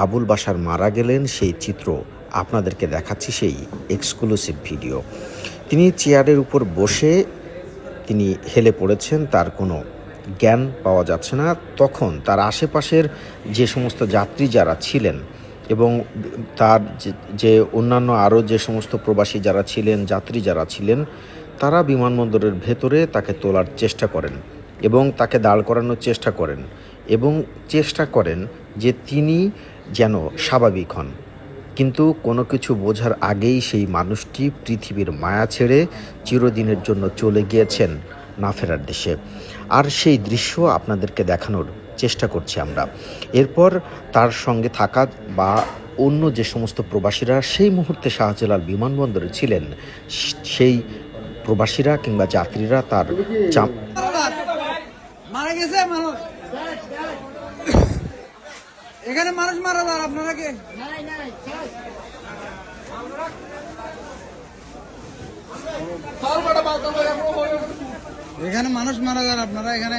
আবুল বাশার মারা গেলেন সেই চিত্র আপনাদেরকে দেখাচ্ছি, সেই এক্সক্লুসিভ ভিডিও। তিনি চেয়ারের উপর বসে তিনি হেলে পড়েছেন, তার কোনো জ্ঞান পাওয়া যাচ্ছে না। তখন তার আশেপাশের যে সমস্ত যাত্রী যারা ছিলেন এবং তার যে অন্যান্য আরও যে সমস্ত প্রবাসী যারা ছিলেন, যাত্রী যারা ছিলেন, তারা বিমানবন্দরের ভেতরে তাকে তোলার চেষ্টা করেন এবং তাকে দাঁড় করানোর চেষ্টা করেন এবং চেষ্টা করেন যে তিনি যেন স্বাভাবিক হন। কিন্তু কোনো কিছু বোঝার আগেই সেই মানুষটি পৃথিবীর মায়া ছেড়ে চিরদিনের জন্য চলে গিয়েছেন না ফেরার দেশে। আর সেই দৃশ্য আপনাদেরকে দেখানোর চেষ্টা করছি আমরা। এরপর তার সঙ্গে থাকা বা অন্য যে সমস্ত প্রবাসীরা সেই মুহূর্তে শাহজালাল বিমানবন্দরে ছিলেন, সেই প্রবাসীরা কিংবা যাত্রীরা তার মারা গেছে মানুষ, এখানে মানুষ মারা যান আপনারা কে? এখানে মানুষ মারা যান আপনারা এখানে।